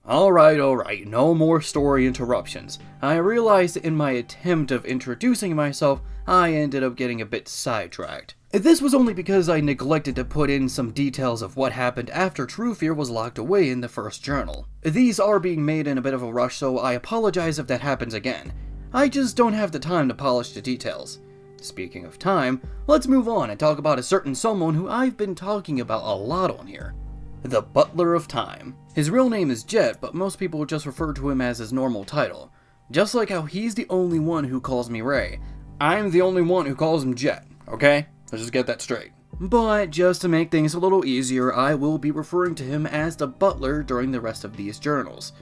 Alright, no more story interruptions. I realized in my attempt of introducing myself, I ended up getting a bit sidetracked. This was only because I neglected to put in some details of what happened after True Fear was locked away in the first journal. These are being made in a bit of a rush, so I apologize if that happens again. I just don't have the time to polish the details. Speaking of time, let's move on and talk about a certain someone who I've been talking about a lot on here. The Butler of Time. His real name is Jet, but most people just refer to him as his normal title. Just like how he's the only one who calls me Ray, I'm the only one who calls him Jet, okay? Let's just get that straight. But just to make things a little easier, I will be referring to him as the Butler during the rest of these journals.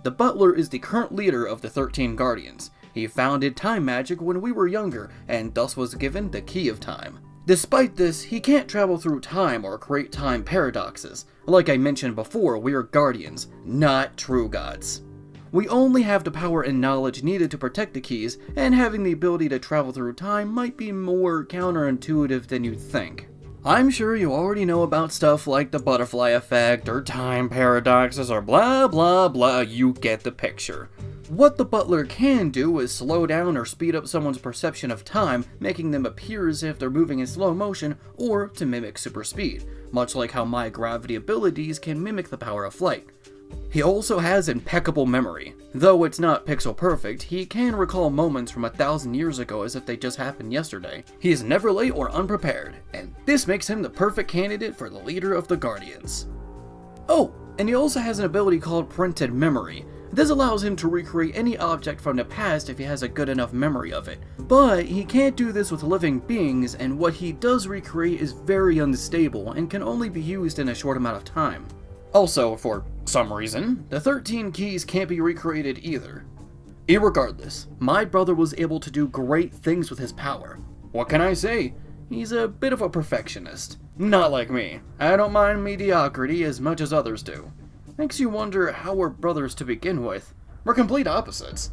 The Butler is the current leader of the 13 Guardians. He founded time magic when we were younger, and thus was given the Key of Time. Despite this, he can't travel through time or create time paradoxes. Like I mentioned before, we are guardians, not true gods. We only have the power and knowledge needed to protect the keys, and having the ability to travel through time might be more counterintuitive than you'd think. I'm sure you already know about stuff like the butterfly effect, or time paradoxes, or blah blah blah, you get the picture. What the Butler can do is slow down or speed up someone's perception of time, making them appear as if they're moving in slow motion, or to mimic super speed, much like how my gravity abilities can mimic the power of flight. He also has impeccable memory. Though it's not pixel perfect, he can recall moments from 1,000 years ago as if they just happened yesterday. He is never late or unprepared, and this makes him the perfect candidate for the leader of the Guardians. Oh, and he also has an ability called Printed Memory. This allows him to recreate any object from the past if he has a good enough memory of it. But he can't do this with living beings, and what he does recreate is very unstable and can only be used in a short amount of time. Also, for some reason, the 13 keys can't be recreated either. Irregardless, my brother was able to do great things with his power. What can I say? He's a bit of a perfectionist. Not like me. I don't mind mediocrity as much as others do. Makes you wonder how we're brothers to begin with. We're complete opposites.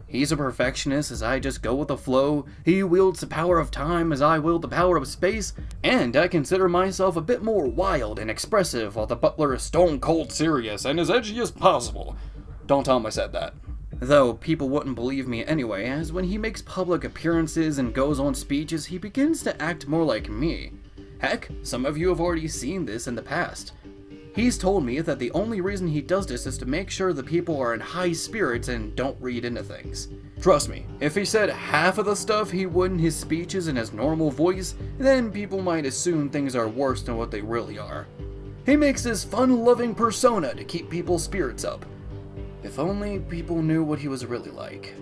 He's a perfectionist as I just go with the flow, he wields the power of time as I wield the power of space, and I consider myself a bit more wild and expressive while the Butler is stone cold serious and as edgy as possible. Don't tell him I said that. Though people wouldn't believe me anyway, as when he makes public appearances and goes on speeches, he begins to act more like me. Heck, some of you have already seen this in the past. He's told me that the only reason he does this is to make sure the people are in high spirits and don't read into things. Trust me, if he said half of the stuff he would in his speeches in his normal voice, then people might assume things are worse than what they really are. He makes this fun-loving persona to keep people's spirits up. If only people knew what he was really like.